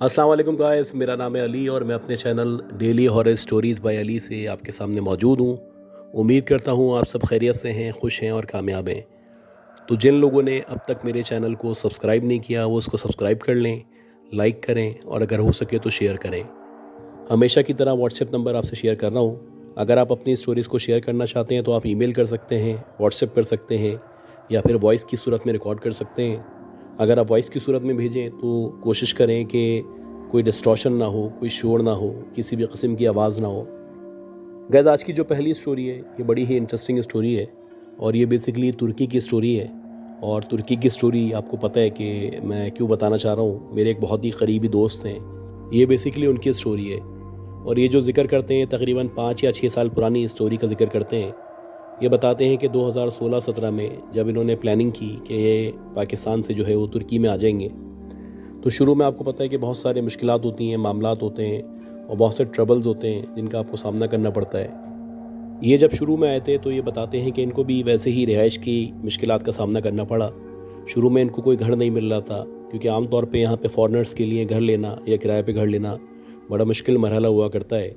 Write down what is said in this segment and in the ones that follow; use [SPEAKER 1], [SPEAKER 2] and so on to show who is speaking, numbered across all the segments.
[SPEAKER 1] अस्सलाम वालेकुम गाइस, मेरा नाम है अली और मैं अपने channel daily horror stories by Ali से आपके सामने मौजूद हूँ। उम्मीद करता हूँ आप सब खैरियत से हैं, खुश हैं और कामयाब हैं। तो जिन लोगों ने अब तक मेरे चैनल को सब्सक्राइब नहीं किया वो उसको सब्सक्राइब कर लें, लाइक करें और अगर हो सके तो शेयर करें। हमेशा की तरह व्हाट्सएप नंबर आपसे शेयर कर रहा हूँ। अगर आप अपनी स्टोरीज़ को शेयर करना चाहते हैं तो आप ईमेल कर सकते हैं, व्हाट्सएप कर सकते हैं या फिर वॉइस की सूरत में रिकॉर्ड कर सकते हैं। अगर आप वॉइस की सूरत में भेजें तो कोशिश करें कि कोई डिस्टॉर्शन ना हो, कोई शोर ना हो, किसी भी किस्म की आवाज़ ना हो। गाइस, आज की जो पहली स्टोरी है ये बड़ी ही इंटरेस्टिंग स्टोरी है और ये बेसिकली तुर्की की स्टोरी है। और तुर्की की स्टोरी आपको पता है कि मैं क्यों बताना चाह रहा हूँ। मेरे एक बहुत ही करीबी दोस्त हैं, ये बेसिकली उनकी स्टोरी है। और ये जो ज़िक्र करते हैं तकरीबन 5 या 6 साल पुरानी स्टोरी का ज़िक्र करते हैं। ये बताते हैं कि 2016-17 में जब इन्होंने प्लानिंग की कि ये पाकिस्तान से जो है वो तुर्की में आ जाएंगे, तो शुरू में आपको पता है कि बहुत सारे मुश्किलात होती हैं, मामलात होते हैं और बहुत से ट्रबल्स होते हैं जिनका आपको सामना करना पड़ता है। ये जब शुरू में आए थे तो ये बताते हैं कि इनको भी वैसे ही रिहाइश की मुश्किलात का सामना करना पड़ा। शुरू में इनको कोई घर नहीं मिल रहा था क्योंकि आम तौर पे यहाँ पे फॉरेनर्स के लिए घर लेना या किराए पे घर लेना बड़ा मुश्किल मरहला हुआ करता है।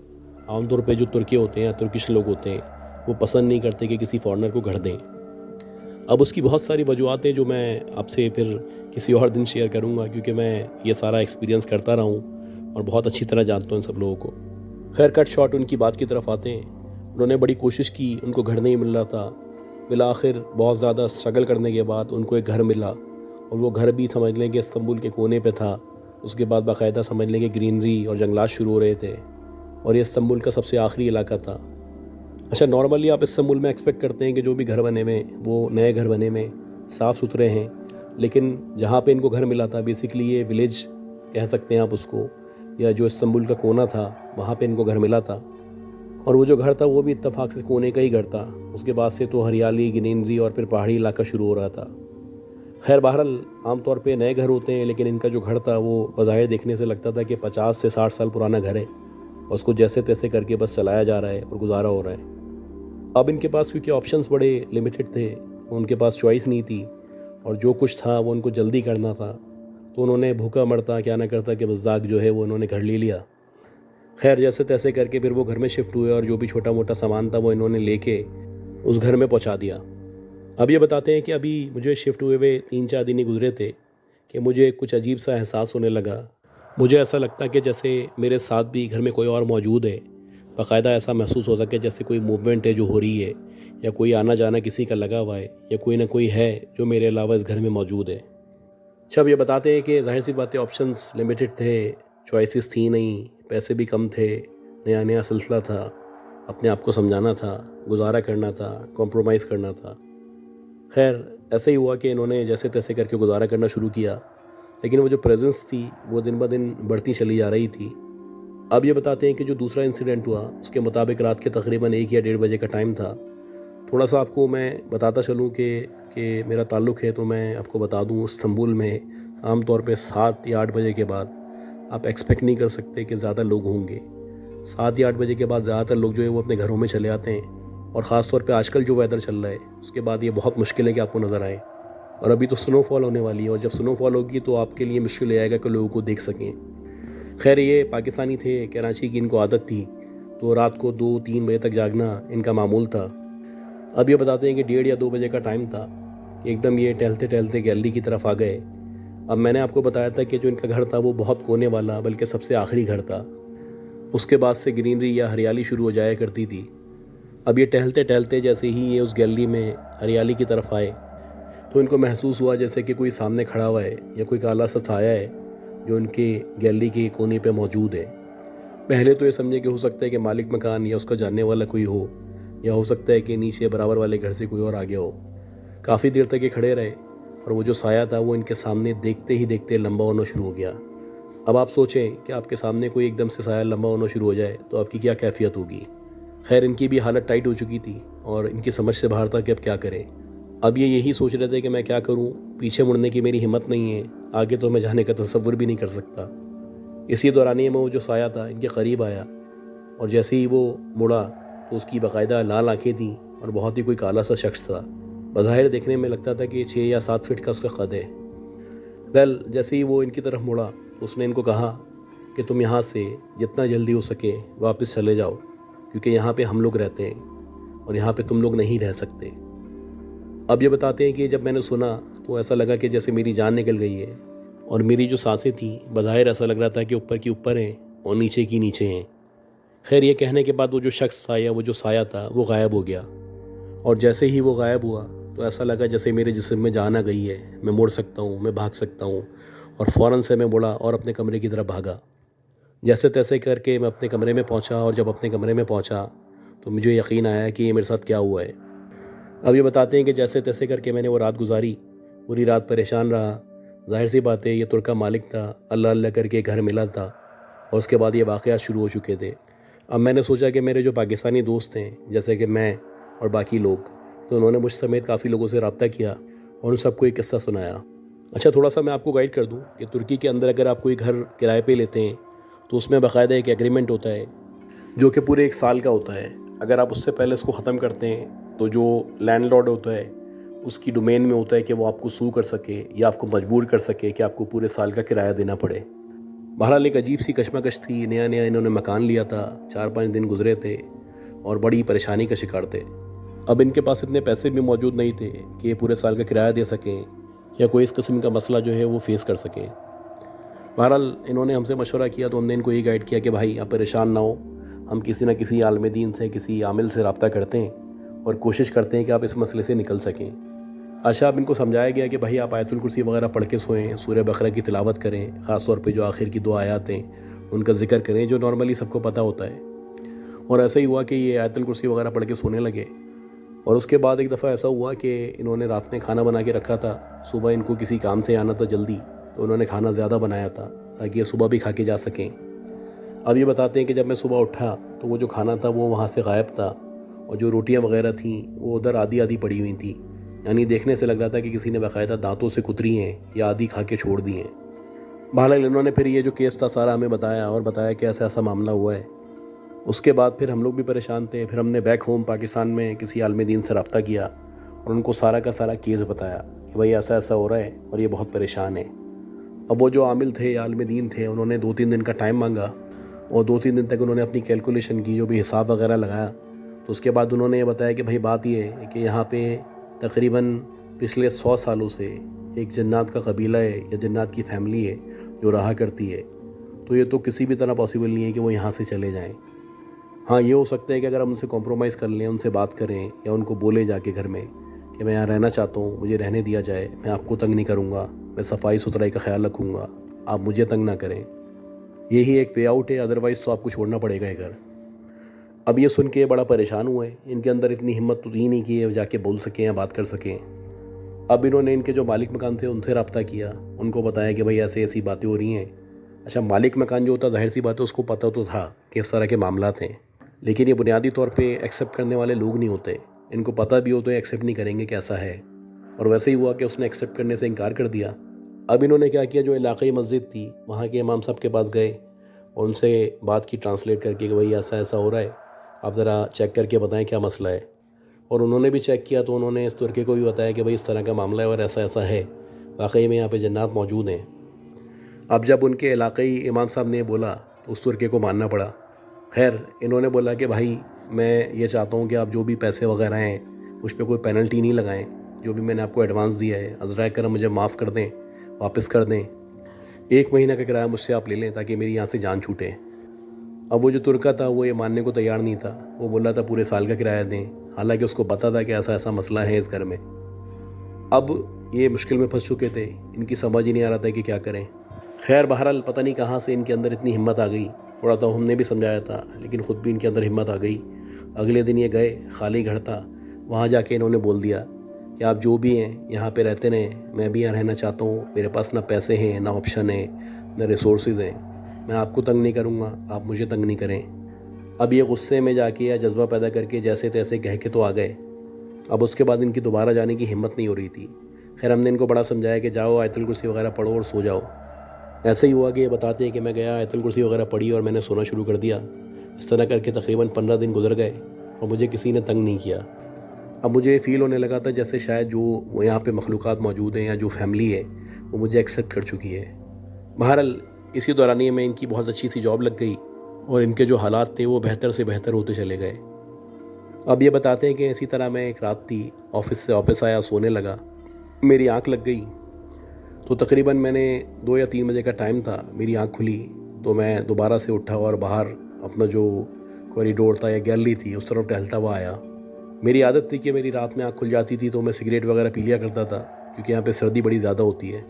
[SPEAKER 1] आम तौर पे जो तुर्की होते हैं या तुर्किश लोग होते हैं वो पसंद नहीं करते कि किसी फॉरेनर को घर दें। अब उसकी बहुत सारी वजूहत हैं जो मैं आपसे फिर किसी और दिन शेयर करूँगा क्योंकि मैं ये सारा एक्सपीरियंस करता रहा हूँ और बहुत अच्छी तरह जानता हूँ इन सब लोगों को। खैर, कट शॉट उनकी बात की तरफ आते हैं। उन्होंने बड़ी कोशिश की, उनको घर नहीं मिल रहा था। बिल आखिर बहुत ज़्यादा स्ट्रगल करने के बाद उनको एक घर मिला और वो घर भी समझ लें कि इस्तंबुल के कोने पे था। उसके बाद बाकायदा समझ लें कि ग्रीनरी और जंगलात शुरू हो रहे थे और ये इस्तंबुल का सबसे आखिरी इलाका था। अच्छा, नॉर्मली आप इस्तांबुल में एक्सपेक्ट करते हैं कि जो भी घर बने हुए वो नए घर बने हुए साफ़ सुथरे हैं, लेकिन जहाँ पे इनको घर मिला था बेसिकली ये विलेज कह सकते हैं आप उसको, या जो इस्तांबुल का कोना था वहाँ पे इनको घर मिला था। और वो जो घर था वो भी इत्तेफाक से कोने का ही घर था। उसके बाद से तो हरियाली, ग्रीनरी और फिर पहाड़ी इलाका शुरू हो रहा था। खैर, बहरहाल आम तौर पे नए घर होते हैं, लेकिन इनका जो घर था वो बज़ाहिर देखने से लगता था कि 50 से 60 साल पुराना घर है और उसको जैसे तैसे करके बस चलाया जा रहा है और गुजारा हो रहा है। अब इनके पास क्योंकि ऑप्शंस बड़े लिमिटेड थे, उनके पास चॉइस नहीं थी और जो कुछ था वो उनको जल्दी करना था, तो उन्होंने भूखा मरता क्या ना करता कि मजाक जो है वो उन्होंने घर ले लिया। खैर, जैसे तैसे करके फिर वो घर में शिफ्ट हुए और जो भी छोटा मोटा सामान था वो इन्होंने लेके उस घर में पहुंचा दिया। अब ये बताते हैं कि अभी मुझे शिफ्ट हुए 3-4 दिन ही गुजरे थे कि मुझे कुछ अजीब सा एहसास होने लगा। मुझे ऐसा लगता कि जैसे मेरे साथ भी घर में कोई और मौजूद है। बाकायदा ऐसा महसूस हो सके जैसे कोई मूवमेंट है जो हो रही है या कोई आना जाना किसी का लगा हुआ है या कोई ना कोई है जो मेरे अलावा इस घर में मौजूद है। अच्छा, अब ये बताते हैं कि जाहिर सी बातें ऑप्शंस लिमिटेड थे, चॉइसेस थी नहीं, पैसे भी कम थे, नया नया सिलसिला था, अपने आप को समझाना था, गुजारा करना था, कॉम्प्रोमाइज़ करना था। खैर, ऐसे ही हुआ कि इन्होंने जैसे तैसे करके गुजारा करना शुरू किया, लेकिन वो जो प्रेजेंस थी वो दिन ब दिन बढ़ती चली जा रही थी। अब ये बताते हैं कि जो दूसरा इंसिडेंट हुआ उसके मुताबिक रात के तकरीबन 1 या 1:30 बजे का टाइम था। थोड़ा सा आपको मैं बताता चलूँ कि मेरा ताल्लुक़ है तो मैं आपको बता दूँ, इस्तांबुल में आम तौर पे 7 या 8 बजे के बाद आप एक्सपेक्ट नहीं कर सकते कि ज़्यादा लोग होंगे। 7 या 8 बजे के बाद ज़्यादातर लोग जो है वो अपने घरों में चले आते हैं और ख़ास तौर पे आजकल जो वेदर चल रहा है उसके बाद ये बहुत मुश्किल है कि आपको नज़र आए। और अभी तो स्नोफॉल होने वाली है और जब स्नोफॉल होगी तो आपके लिए मुश्किल हो जाएगा कि लोगों को देख सकें। खैर, ये पाकिस्तानी थे, कराची की इनको आदत थी, तो रात को 2-3 बजे तक जागना इनका मामूल था। अब ये बताते हैं कि 1:30 या 2 बजे का टाइम था कि एकदम ये टहलते टहलते गैलरी की तरफ आ गए। अब मैंने आपको बताया था कि जो इनका घर था वो बहुत कोने वाला, बल्कि सबसे आखिरी घर था। उसके बाद से ग्रीनरी या हरियाली शुरू हो जाया करती थी। अब ये टहलते टहलते जैसे ही ये उस गैलरी में हरियाली की तरफ आए तो इनको महसूस हुआ जैसे कि कोई सामने खड़ा हुआ है या कोई काला सा साया है जो उनके गैलरी के कोने पे मौजूद है। पहले तो ये समझे कि हो सकता है कि मालिक मकान या उसका जानने वाला कोई हो, या हो सकता है कि नीचे बराबर वाले घर से कोई और आ गया हो। काफ़ी देर तक ये खड़े रहे और वो जो साया था वो इनके सामने देखते ही देखते लंबा होना शुरू हो गया। अब आप सोचें कि आपके सामने कोई एकदम से साया लंबा होना शुरू हो जाए तो आपकी क्या कैफियत होगी। खैर, इनकी भी हालत टाइट हो चुकी थी और इनकी समझ से बाहर था कि अब क्या करें। अब ये यही सोच रहे थे कि मैं क्या करूं, पीछे मुड़ने की मेरी हिम्मत नहीं है, आगे तो मैं जाने का तसव्वुर भी नहीं कर सकता। इसी दौरानिए में वो जो साया था इनके करीब आया और जैसे ही वो मुड़ा तो उसकी बाकायदा लाल आंखें थीं और बहुत ही कोई काला सा शख्स था। बज़ाहिर देखने में लगता था कि 6 या 7 फीट का उसका कद है। वेल, जैसे ही वो इनकी तरफ मुड़ा तो उसने इनको कहा कि तुम यहाँ से जितना जल्दी हो सके वापस चले जाओ, क्योंकि यहाँ पे हम लोग रहते हैं और यहाँ पे तुम लोग नहीं रह सकते। अब ये बताते हैं कि जब मैंने सुना तो ऐसा लगा कि जैसे मेरी जान निकल गई है, और मेरी जो सांसें थी बज़ाहिर ऐसा लग रहा था कि ऊपर की ऊपर हैं और नीचे की नीचे हैं। खैर, ये कहने के बाद वो जो शख्स था या वो जो साया था वो गायब हो गया, और जैसे ही वो गायब हुआ तो ऐसा लगा जैसे मेरे जिस्म में जान आ गई है, मैं मुड़ सकता हूँ, मैं भाग सकता हूँ। और फ़ौरन से मैं मुड़ा और अपने कमरे की तरफ भागा। जैसे तैसे करके मैं अपने कमरे में पहुँचा, और जब अपने कमरे में पहुँचा तो मुझे यकीन आया कि ये मेरे साथ क्या हुआ है। अब ये बताते हैं कि जैसे तैसे करके मैंने वो रात गुजारी, पूरी रात परेशान रहा। ज़ाहिर सी बात है, ये तुर्क का मालिक था, अल्लाह अल्लाह करके घर मिला था, और उसके बाद ये वाक़यात शुरू हो चुके थे। अब मैंने सोचा कि मेरे जो पाकिस्तानी दोस्त हैं, जैसे कि मैं और बाकी लोग, तो उन्होंने मुझ समेत काफ़ी लोगों से रब्ता किया और उन सबको एक किस्सा सुनाया। अच्छा, थोड़ा सा मैं आपको गाइड कर दूं कि तुर्की के अंदर अगर आप कोई घर किराए पे लेते हैं तो उसमें बाकायदा एक एग्रीमेंट होता है जो कि पूरे 1 साल का होता है। अगर आप उससे पहले उसको ख़त्म करते हैं तो जो लैंडलॉर्ड होता है उसकी डोमेन में होता है कि वो आपको सू कर सके या आपको मजबूर कर सके कि आपको पूरे साल का किराया देना पड़े। बहरहाल एक अजीब सी कशमकश थी। नया नया इन्होंने मकान लिया था, 4-5 दिन गुजरे थे और बड़ी परेशानी का शिकार थे। अब इनके पास इतने पैसे भी मौजूद नहीं थे कि ये पूरे साल का किराया दे सकें या कोई इस किस्म का मसला जो है वो फेस कर सकें। बहरहाल इन्होंने हमसे मशवरा किया तो हमने इनको ये गाइड किया कि भाई आप परेशान ना हो, हम किसी न किसी आलिम दीन से, किसी आमिल से रब्ता करते हैं और कोशिश करते हैं कि आप इस मसले से निकल सकें। अच्छा, अब इनको समझाया गया कि भाई आप आयतुल कुर्सी वगैरह पढ़ के सोएं, सूरह बकरा की तिलावत करें, ख़ास तौर पे जो आखिर की 2 आयात हैं उनका जिक्र करें जो नॉर्मली सबको पता होता है। और ऐसा ही हुआ कि ये आयतुल कुर्सी वगैरह पढ़ के सोने लगे। और उसके बाद एक दफ़ा ऐसा हुआ कि इन्होंने रात में खाना बना के रखा था, सुबह इनको किसी काम से आना था जल्दी, तो उन्होंने खाना ज़्यादा बनाया था ताकि ये सुबह भी खा के जा सकें। अब ये बताते हैं कि जब मैं सुबह उठा तो वो जो खाना था वो वहाँ से गायब था, और जो रोटियाँ वगैरह थीं वो उधर आधी आधी पड़ी हुई थी। यानी देखने से लग रहा था कि किसी ने बाकायदा दांतों से कुतरी हैं या आधी खा के छोड़ दी हैं। बहरहाल इन्होंने फिर ये जो केस था सारा हमें बताया और बताया कि ऐसा ऐसा मामला हुआ है। उसके बाद फिर हम लोग भी परेशान थे। फिर हमने बैक होम पाकिस्तान में किसी आलिम दीन से रब्ता किया और उनको सारा का सारा केस बताया कि भाई ऐसा ऐसा हो रहा है और ये बहुत परेशान है। अब वो जो आमिल थे, आलिम दीन थे, उन्होंने 2-3 दिन का टाइम मांगा और 2-3 दिन तक उन्होंने अपनी कैलकुलेशन की, जो भी हिसाब वगैरह लगाया। तो उसके बाद उन्होंने ये बताया कि भाई बात ये है कि यहाँ पे तकरीबन पिछले 100 सालों से एक जन्नात का कबीला है या जन्नात की फ़ैमिली है जो रहा करती है। तो ये तो किसी भी तरह पॉसिबल नहीं है कि वो यहाँ से चले जाएँ। हाँ, ये हो सकता है कि अगर हम उनसे कॉम्प्रोमाइज़ कर लें, उनसे बात करें या उनको बोले जाके घर में कि मैं यहाँ रहना चाहता हूँ, मुझे रहने दिया जाए, मैं आपको तंग नहीं करूँगा, मैं सफाई सुथराई का ख्याल रखूँगा, आप मुझे तंग ना करें। यही एक वे आउट है, अदरवाइज़ तो आपको छोड़ना पड़ेगा ये घर। अब ये सुन के बड़ा परेशान हुए। इनके अंदर इतनी हिम्मत तो थी नहीं कि ये जाके बोल सकें या बात कर सकें। अब इन्होंने इनके जो मालिक मकान थे उनसे रब्ता किया, उनको बताया कि भाई ऐसे ऐसी बातें हो रही हैं। अच्छा, मालिक मकान जो होता ज़ाहिर सी बात है उसको पता तो था कि इस तरह के मामलात हैं, लेकिन ये बुनियादी तौर पे एक्सेप्ट करने वाले लोग नहीं होते। इनको पता भी हो तो एक्सेप्ट नहीं करेंगे कि ऐसा है। और वैसे ही हुआ कि उसने एक्सेप्ट करने से इनकार कर दिया। अब इन्होंने क्या किया, जो इलाक़ाई मस्जिद थी वहाँ के इमाम साहब के पास गए और उनसे बात की ट्रांसलेट करके कि भाई ऐसा ऐसा हो रहा है, आप ज़रा चेक करके बताएं क्या मसला है। और उन्होंने भी चेक किया तो उन्होंने इस तुर्के को भी बताया कि भाई इस तरह का मामला है और ऐसा ऐसा है, वाकई में यहाँ पे जन्नात मौजूद हैं। अब जब उनके इलाक़ाई इमाम साहब ने बोला तो उस तुर्के को मानना पड़ा। खैर, इन्होंने बोला कि भाई मैं ये चाहता हूँ कि आप जो भी पैसे वगैरह हैं उस पर कोई पेनल्टी नहीं लगाएं, जो भी मैंने आपको एडवांस दिया है अज़रा करम मुझे माफ़ कर दें, वापस कर दें। 1 महीना का किराया मुझसे आप ले लें ताकि मेरी यहाँ से जान छूटे। अब वो जो तुर्का था वो ये मानने को तैयार नहीं था। वो बोला था पूरे साल का किराया दें, हालांकि उसको पता था कि ऐसा ऐसा मसला है इस घर में। अब ये मुश्किल में फंस चुके थे, इनकी समझ ही नहीं आ रहा था कि क्या करें। खैर, बहरहाल पता नहीं कहाँ से इनके अंदर इतनी हिम्मत आ गई। थोड़ा तो हमने भी समझाया था लेकिन ख़ुद भी इनके अंदर हिम्मत आ गई। अगले दिन ये गए, खाली घर था, वहाँ जाके इन्होंने बोल दिया कि आप जो भी हैं यहाँ पे रहते रहें, मैं भी यहाँ रहना चाहता हूँ। मेरे पास ना पैसे हैं, ना ऑप्शन है, ना रिसोर्सेज हैं। मैं आपको तंग नहीं करूँगा, आप मुझे तंग नहीं करें। अब ये गुस्से में जाके या जज्बा पैदा करके जैसे तैसे कह के तो आ गए। अब उसके बाद इनकी दोबारा जाने की हिम्मत नहीं हो रही थी। खैर, हमने इनको बड़ा समझाया कि जाओ आयतुल कुर्सी वगैरह पढ़ो और सो जाओ। ऐसे ही हुआ कि ये बताते हैं कि मैं गया, आयतुल कुर्सी वगैरह पढ़ी और मैंने सोना शुरू कर दिया। इस तरह करके तकरीबन 15 दिन गुजर गए और मुझे किसी ने तंग नहीं किया। अब मुझे फ़ील होने लगा था जैसे शायद जो यहाँ पे मखलूक़ात मौजूद हैं या जो फैमिली है वो मुझे एक्सेप्ट कर चुकी है। बहरहाल इसी दौरानिए में इनकी बहुत अच्छी सी जॉब लग गई और इनके जो हालात थे वो बेहतर से बेहतर होते चले गए। अब ये बताते हैं कि इसी तरह मैं एक रात थी, ऑफिस से वापस आया, सोने लगा, मेरी आंख लग गई। तो तकरीबन मैंने 2 या 3 बजे का टाइम था, मेरी आंख खुली तो मैं दोबारा से उठा और बाहर अपना जो कॉरिडोर था या गैलरी थी उस तरफ टहलता हुआ आया। मेरी आदत थी कि मेरी रात में आँख खुल जाती थी तो मैं सिगरेट वगैरह पी लिया करता था, क्योंकि यहाँ पे सर्दी बड़ी ज़्यादा होती है।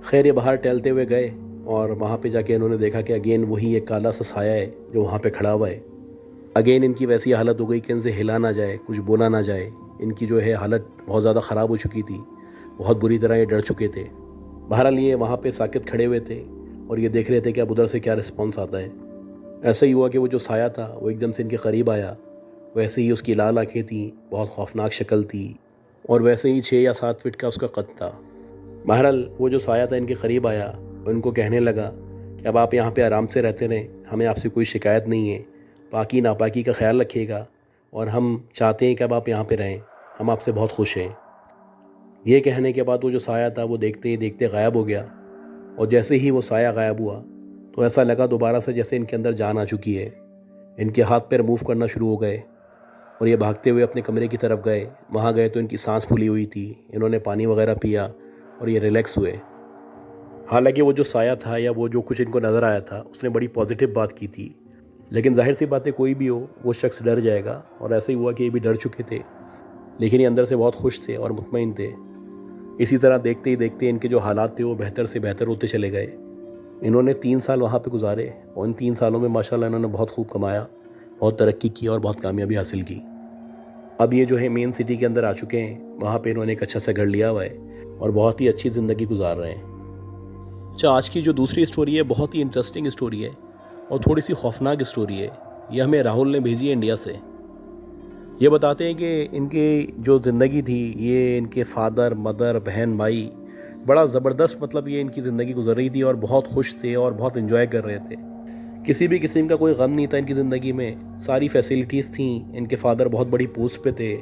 [SPEAKER 1] खैर, ये बाहर टहलते हुए गए और वहाँ पे जाके इन्होंने देखा कि अगेन वही एक काला सा साया है जो वहाँ पे खड़ा हुआ है। अगेन इनकी वैसी हालत हो गई कि इनसे हिला ना जाए, कुछ बोला ना जाए। इनकी जो है हालत बहुत ज़्यादा ख़राब हो चुकी थी, बहुत बुरी तरह ये डर चुके थे। बहरहाल ये वहाँ पे साकित खड़े हुए थे और ये देख रहे थे कि अब उधर से क्या रिस्पॉन्स आता है। ऐसा ही हुआ कि वो जो साया था वो एकदम से इनके करीब आया। वैसे ही उसकी लाल आँखें थीं, बहुत खौफनाक शक्ल थी और वैसे ही 6 या 7 फीट का उसका कद था। बहरहाल वो जो साया था इनके करीब आया और इनको कहने लगा कि अब आप यहाँ पे आराम से रहते रहें, हमें आपसे कोई शिकायत नहीं है, पाकी नापाकी का ख्याल रखिएगा और हम चाहते हैं कि अब आप यहाँ पे रहें, हम आपसे बहुत खुश हैं। ये कहने के बाद वो जो साया था वो देखते ही देखते गायब हो गया और जैसे ही वो साया गायब हुआ तो ऐसा लगा दोबारा से जैसे इनके अंदर जान आ चुकी है। इनके हाथ पैर मूव करना शुरू हो गए और ये भागते हुए अपने कमरे की तरफ गए। वहाँ गए तो इनकी सांस फूली हुई थी, इन्होंने पानी वगैरह पिया और ये रिलैक्स हुए। हालांकि वो जो साया था या वो जो कुछ इनको नज़र आया था उसने बड़ी पॉजिटिव बात की थी, लेकिन जाहिर सी बात है कोई भी हो वो शख्स डर जाएगा और ऐसे ही हुआ कि ये भी डर चुके थे, लेकिन ये अंदर से बहुत खुश थे और मुतमईन थे। इसी तरह देखते ही देखते इनके जो हालात थे वो बेहतर से बेहतर होते चले गए। इन्होंने 3 साल वहाँ पे गुजारे और इन 3 सालों में माशाल्लाह इन्होंने बहुत खूब कमाया, बहुत तरक्की की और बहुत कामयाबी हासिल की। अब ये जो है मेन सिटी के अंदर आ चुके हैं, वहाँ पे इन्होंने एक अच्छा सा घर लिया हुआ है और बहुत ही अच्छी ज़िंदगी गुजार रहे हैं। अच्छा, आज की जो दूसरी स्टोरी है बहुत ही इंटरेस्टिंग स्टोरी है और थोड़ी सी खौफनाक स्टोरी है। ये हमें राहुल ने भेजी है इंडिया से। ये बताते हैं कि इनकी जो ज़िंदगी थी, ये इनके फादर, मदर, बहन, भाई, बड़ा ज़बरदस्त मतलब ये इनकी ज़िंदगी गुजर रही थी और बहुत खुश थे और बहुत इन्जॉय कर रहे थे। किसी भी किस्म का कोई गम नहीं था इनकी ज़िंदगी में, सारी फैसिलिटीज़ थी। इनके फादर बहुत बड़ी पोस्ट पे थे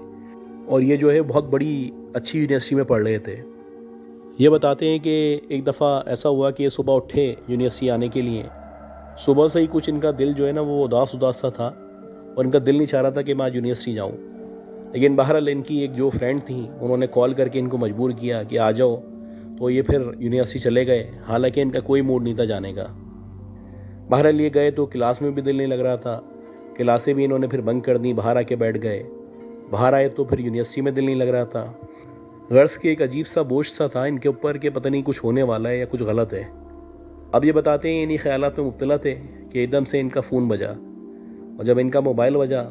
[SPEAKER 1] और ये जो है बहुत बड़ी अच्छी यूनिवर्सिटी में पढ़ रहे थे। ये बताते हैं कि एक दफ़ा ऐसा हुआ कि ये सुबह उठे यूनिवर्सिटी आने के लिए। सुबह से ही कुछ इनका दिल जो है ना वो उदास उदास सा था और इनका दिल नहीं चाह रहा था कि मैं आज यूनिवर्सिटी जाऊँ। लेकिन बहरहाल इनकी एक जो फ्रेंड थी उन्होंने कॉल करके इनको मजबूर किया कि आ जाओ, तो ये फिर यूनिवर्सिटी चले गए। हालांकि इनका कोई मूड नहीं था जाने का। बहरहाल ये गए तो क्लास में भी दिल नहीं लग रहा था, क्लासें भी इन्होंने फिर बंक कर दी, बाहर आके बैठ गए। बाहर आए तो फिर यूनिवर्सिटी में दिल नहीं लग रहा था। गर्ल्स की एक अजीब सा बोझ सा था इनके ऊपर कि पता नहीं कुछ होने वाला है या कुछ गलत है। अब ये बताते हैं इन्हीं ख्यालात में मुब्तला थे कि एकदम से इनका फ़ोन बजा और जब इनका मोबाइल बजा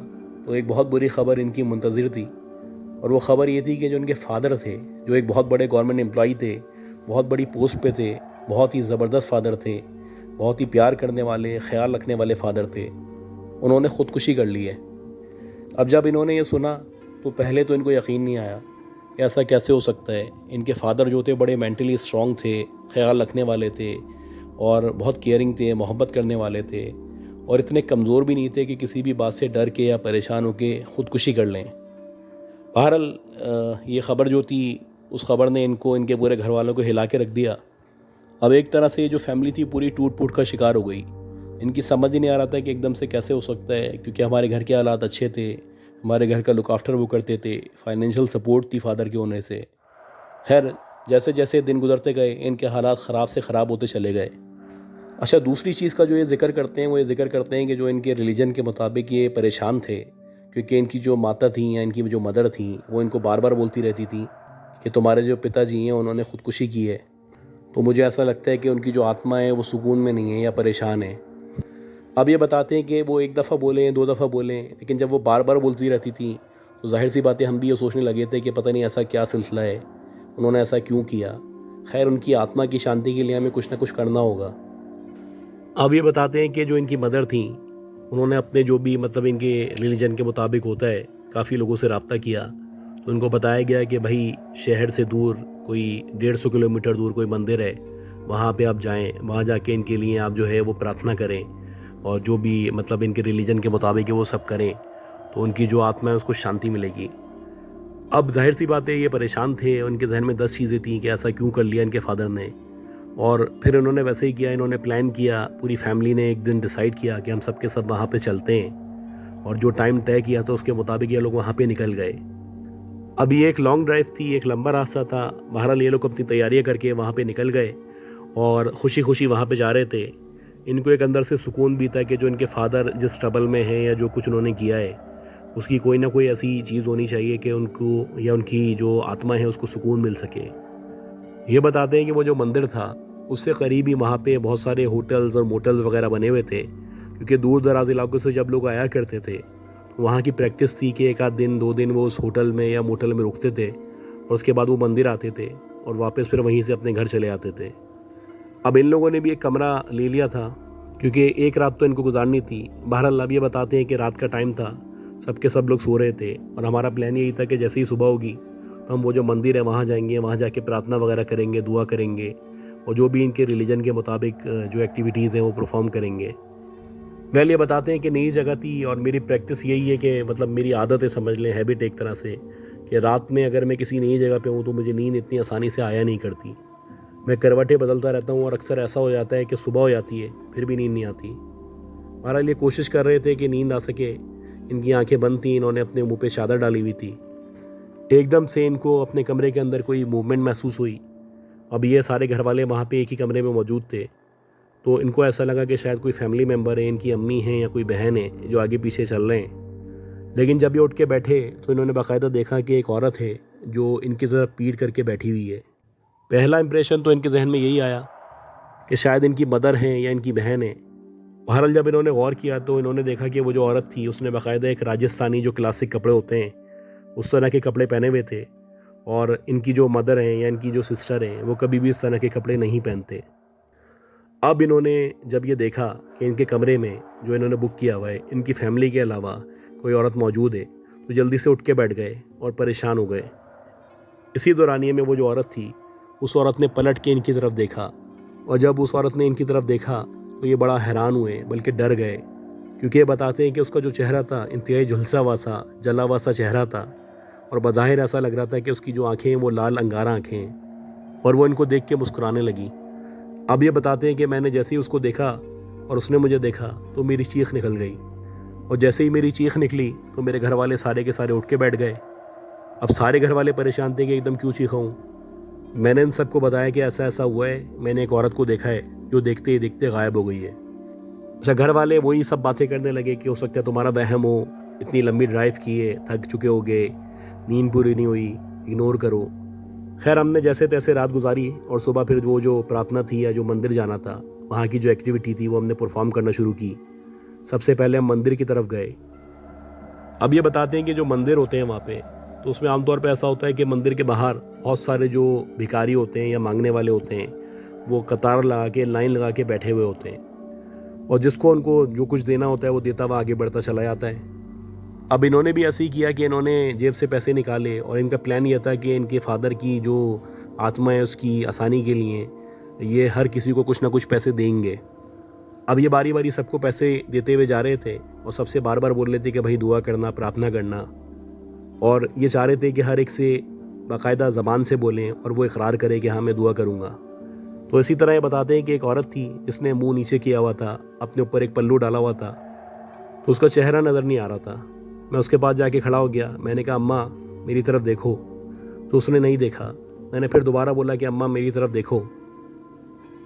[SPEAKER 1] तो एक बहुत बुरी ख़बर इनकी मुंतज़िर थी और वो ख़बर ये थी कि जो इनके फादर थे, जो एक बहुत बड़े गवर्नमेंट एम्प्लॉई थे, बहुत बड़ी पोस्ट पे थे, बहुत ही ज़बरदस्त फादर थे, बहुत ही प्यार करने वाले, ख्याल रखने वाले फादर थे, उन्होंने ख़ुदकुशी कर ली है। अब जब इन्होंने ये सुना तो पहले तो इनको यकीन नहीं आया कि ऐसा कैसे हो सकता है। इनके फादर जो थे बड़े मेंटली स्ट्रॉन्ग थे, ख्याल रखने वाले थे और बहुत केयरिंग थे, मोहब्बत करने वाले थे और इतने कमज़ोर भी नहीं थे कि किसी भी बात से डर के या परेशान होकर ख़ुदकुशी कर लें। बहरहाल ये ख़बर जो थी उस ख़बर ने इनको, इनके पूरे घर वालों को हिला के रख दिया। अब एक तरह से ये जो फैमिली थी पूरी टूट फूट का शिकार हो गई। इनकी समझ ही नहीं आ रहा था कि एकदम से कैसे हो सकता है, क्योंकि हमारे घर के हालात अच्छे थे, हमारे घर का लुक आफ्टर वो करते थे, फाइनेंशियल सपोर्ट थी फादर के होने से। खैर, जैसे जैसे दिन गुजरते गए इनके हालात ख़राब से ख़राब होते चले गए। अच्छा, दूसरी चीज़ का जो ये ज़िक्र करते हैं वो ये ज़िक्र करते हैं कि जो इनके रिलीजन के मुताबिक ये परेशान थे, क्योंकि इनकी जो माता थी या इनकी जो मदर थी वो इनको बार बार बोलती रहती थी कि तुम्हारे जो पिताजी हैं उन्होंने ख़ुदकुशी की है। तो मुझे ऐसा लगता है कि उनकी जो आत्मा है वो सुकून में नहीं है या परेशान है। अब ये बताते हैं कि वो एक दफ़ा बोलें, 2 दफ़ा बोलें, लेकिन जब वो बार बार बोलती रहती थी तो जाहिर सी बात है हम भी ये सोचने लगे थे कि पता नहीं ऐसा क्या सिलसिला है, उन्होंने ऐसा क्यों किया। खैर, उनकी आत्मा की शांति के लिए हमें कुछ ना कुछ करना होगा। अब ये बताते हैं कि जो इनकी मदर थी उन्होंने अपने जो भी मतलब इनके रिलीजन के मुताबिक होता है काफ़ी लोगों से रब्ता किया। तो उनको बताया गया कि भाई शहर से दूर कोई 150 किलोमीटर दूर कोई मंदिर है, वहाँ पे आप जाएं, वहाँ जाके इनके लिए आप जो है वो प्रार्थना करें और जो भी मतलब इनके रिलीजन के मुताबिक है वो सब करें, तो उनकी जो आत्मा है उसको शांति मिलेगी। अब जाहिर सी बात है ये परेशान थे, उनके जहन में 10 चीज़ें थीं कि ऐसा क्यों कर लिया इनके फादर ने। और फिर इन्होंने वैसे ही किया, इन्होंने प्लान किया, पूरी फैमिली ने एक दिन डिसाइड किया कि हम सब के सब वहाँ पे चलते हैं, और जो टाइम तय किया था उसके मुताबिक ये लोग वहाँ पे निकल गए। अब ये एक लॉन्ग ड्राइव थी, एक लंबा रास्ता था। बहरहाल ये लोग अपनी तैयारियाँ करके वहाँ पे निकल गए और खुशी खुशी वहाँ पे जा रहे थे। इनको एक अंदर से सुकून भी था कि जो इनके फादर जिस ट्रबल में हैं या जो कुछ उन्होंने किया है उसकी कोई ना कोई ऐसी चीज़ होनी चाहिए कि उनको या उनकी जो आत्मा है उसको सुकून मिल सके। ये बताते हैं कि वो जो मंदिर था उससे करीब ही वहाँ पे बहुत सारे होटल्स और मोटल्स वगैरह बने हुए थे, क्योंकि दूर दराज इलाकों से जब लोग आया करते थे वहाँ की प्रैक्टिस थी कि एक आध दिन 2 दिन वो उस होटल में या मोटल में रुकते थे और उसके बाद वो मंदिर आते थे और वापस फिर वहीं से अपने घर चले आते थे। अब इन लोगों ने भी एक कमरा ले लिया था क्योंकि एक रात तो इनको गुजारनी थी। बहरहाल अब ये बताते हैं कि रात का टाइम था, सबके सब लोग सो रहे थे और हमारा प्लान यही था कि जैसे ही सुबह होगी तो हम वो जो मंदिर है वहाँ जाएंगे, वहाँ जाके प्रार्थना वगैरह करेंगे, दुआ करेंगे और जो भी इनके रिलीजन के मुताबिक जो एक्टिविटीज़ हैं वो परफॉर्म करेंगे। वेल ये बताते हैं कि नई जगह थी और मेरी प्रैक्टिस यही है कि मतलब मेरी आदत है, समझ लें हैबिट एक तरह से, कि रात में अगर मैं किसी नई जगह पे हूँ तो मुझे नींद इतनी आसानी से आया नहीं करती। मैं करवटें बदलता रहता हूँ और अक्सर ऐसा हो जाता है कि सुबह हो जाती है फिर भी नींद नहीं आती। बहरहाल ये कोशिश कर रहे थे कि नींद आ सके। इनकी आंखें बंद थी, इन्होंने अपने मुंह पे चादर डाली हुई थी। एकदम से इनको अपने कमरे के अंदर कोई मूवमेंट महसूस हुई। अब ये सारे घर वाले वहाँ पे एक ही कमरे में मौजूद थे, तो इनको ऐसा लगा कि शायद कोई फैमिली मेम्बर है, इनकी अम्मी हैं या कोई बहन है जो आगे पीछे चल रहे हैं। लेकिन जब ये उठ के बैठे तो इन्होंने बाकायदा देखा कि एक औरत है जो इनकी तरफ पीठ करके बैठी हुई है। पहला इंप्रेशन तो इनके जहन में यही आया कि शायद इनकी मदर हैं या इनकी बहन है। बहरहाल जब इन्होंने गौर किया तो इन्होंने देखा कि वो जो औरत थी उसने बाकायदा एक राजस्थानी जो क्लासिक कपड़े होते हैं उस तरह के कपड़े पहने हुए थे, और इनकी जो मदर हैं या इनकी जो सिस्टर हैं वो कभी भी इस तरह के कपड़े नहीं पहनते। अब इन्होंने जब ये देखा कि इनके कमरे में जो इन्होंने बुक किया हुआ है इनकी फैमिली के अलावा कोई औरत मौजूद है, तो जल्दी से उठ के बैठ गए और परेशान हो गए। इसी दौरानिए में वो जो औरत थी उस औरत ने पलट के इनकी तरफ देखा, और जब उस औरत ने इनकी तरफ देखा तो ये बड़ा हैरान हुए, बल्कि डर गए, क्योंकि ये बताते हैं कि उसका जो चेहरा था इंतहाई झुलसा हुआ सा, जला हुआ सा चेहरा था, और बज़ाहिर ऐसा लग रहा था कि उसकी जो आंखें हैं वो लाल अंगारा आंखें हैं, और वो इनको देख के मुस्कुराने लगी। अब ये बताते हैं कि मैंने जैसे ही उसको देखा और उसने मुझे देखा तो मेरी चीख निकल गई, और जैसे ही मेरी चीख निकली तो मेरे घर वाले सारे के सारे उठ के बैठ गए। अब सारे घर वाले परेशान थे कि एकदम क्यों चीखा हूँ। मैंने इन सबको बताया कि ऐसा ऐसा हुआ है, मैंने एक औरत को देखा है जो देखते ही देखते गायब हो गई है। अच्छा, घर वाले वही सब बातें करने लगे कि हो सकता है तुम्हारा वहम हो, इतनी लंबी ड्राइव की है, थक चुके हो गए, नींद पूरी नहीं हुई, इग्नोर करो। खैर हमने जैसे तैसे रात गुजारी और सुबह फिर वो जो प्रार्थना थी या जो मंदिर जाना था वहाँ की जो एक्टिविटी थी वो हमने परफॉर्म करना शुरू की। सबसे पहले हम मंदिर की तरफ गए। अब ये बताते हैं कि जो मंदिर होते हैं वहाँ पे तो उसमें आमतौर पे ऐसा होता है कि मंदिर के बाहर बहुत सारे जो भिखारी होते हैं या मांगने वाले होते हैं वो कतार लगा के, लाइन लगा के बैठे हुए होते हैं, और जिसको उनको जो कुछ देना होता है वो देता हुआ आगे बढ़ता चला जाता है। अब इन्होंने भी ऐसे ही किया कि इन्होंने जेब से पैसे निकाले, और इनका प्लान ये था कि इनके फादर की जो आत्मा है उसकी आसानी के लिए ये हर किसी को कुछ ना कुछ पैसे देंगे। अब ये बारी बारी सबको पैसे देते हुए जा रहे थे और सबसे बार बार बोल रहे थे कि भाई दुआ करना, प्रार्थना करना, और ये चाह रहे थे कि हर एक से बाकायदा ज़बान से बोलें और वो इकरार करे कि हाँ मैं दुआ करूँगा। तो इसी तरह ये बताते हैं कि एक औरत थी जिसने मुंह नीचे किया हुआ था, अपने ऊपर एक पल्लू डाला हुआ था, तो उसका चेहरा नज़र नहीं आ रहा था। मैं उसके पास जाके खड़ा हो गया, मैंने कहा अम्मा मेरी तरफ देखो, तो उसने नहीं देखा। मैंने फिर दोबारा बोला कि अम्मा मेरी तरफ देखो,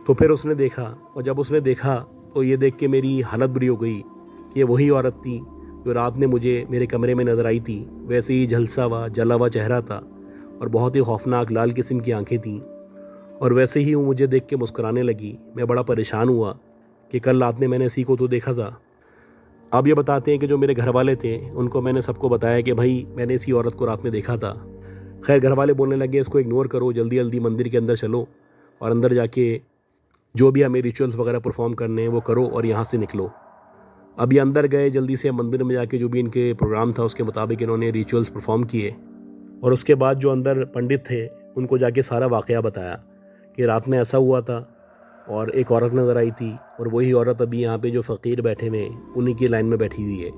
[SPEAKER 1] तो फिर उसने देखा, और जब उसने देखा तो ये देख के मेरी हालत बुरी हो गई कि ये वही औरत थी जो रात में मुझे मेरे कमरे में नज़र आई थी। वैसे ही झलसा हुआ, जला हुआ चेहरा था और बहुत ही खौफनाक लाल किस्म की आंखें थीं, और वैसे ही वो मुझे देख के मुस्कुराने लगी। मैं बड़ा परेशान हुआ कि कल रात में मैंने इसी को तो देखा था। अब ये बताते हैं कि जो मेरे घर वाले थे उनको मैंने सबको बताया कि भाई मैंने इसी औरत को रात में देखा था। खैर घर वाले बोलने लगे इसको इग्नोर करो, जल्दी जल्दी मंदिर के अंदर चलो और अंदर जाके जो भी हमें रिचुअल्स वगैरह परफॉर्म करने हैं वो करो और यहाँ से निकलो। अब ये अंदर गए, जल्दी से मंदिर में जाके जो भी इनके प्रोग्राम था उसके मुताबिक इन्होंने रिचुअल्स परफॉर्म किए, और उसके बाद जो अंदर पंडित थे उनको जाके सारा वाक़या बताया कि रात में ऐसा हुआ था और एक औरत नज़र आई थी, और वही औरत अभी यहाँ पे जो फ़कीर बैठे हुए हैं उन्हीं की लाइन में बैठी हुई है।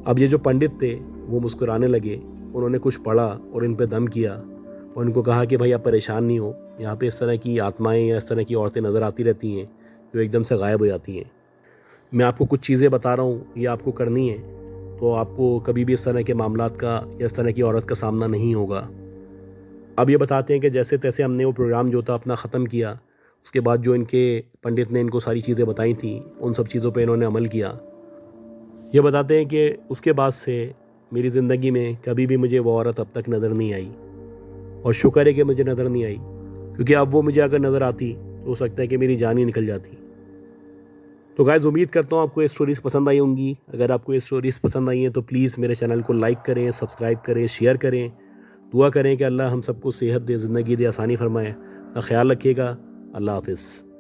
[SPEAKER 1] अब ये जो पंडित थे वो मुस्कुराने लगे, उन्होंने कुछ पढ़ा और इन पे दम किया, और उनको कहा कि भाई आप परेशान नहीं हो, यहाँ पे इस तरह की आत्माएं या इस तरह की औरतें नज़र आती रहती हैं जो एकदम से गायब हो जाती हैं। मैं आपको कुछ चीज़ें बता रहा हूँ, ये आपको करनी है, तो आपको कभी भी इस तरह के मामलात का या इस तरह की औरत का सामना नहीं होगा। अब ये बताते हैं कि जैसे तैसे हमने वो प्रोग्राम जो था अपना ख़त्म किया, उसके बाद जो इनके पंडित ने इनको सारी चीज़ें बताई थी, उन सब चीज़ों पे इन्होंने अमल किया। ये बताते हैं कि उसके बाद से मेरी ज़िंदगी में कभी भी मुझे वो औरत अब तक नज़र नहीं आई, और शुक्र है कि मुझे नज़र नहीं आई, क्योंकि अब वो मुझे अगर नज़र आती तो हो सकता है कि मेरी जान ही निकल जाती। तो गाइस, उम्मीद करता हूँ आपको ये स्टोरीज़ पसंद आई होंगी। अगर आपको ये स्टोरीज़ पसंद आई हैं तो प्लीज़ मेरे चैनल को लाइक करें, सब्सक्राइब करें, शेयर करें। दुआ करें कि अल्लाह हम सबको सेहत दे, ज़िंदगी दे, आसानी फरमाए। अपना ख्याल रखिएगा। अल्लाह हाफ़िज़।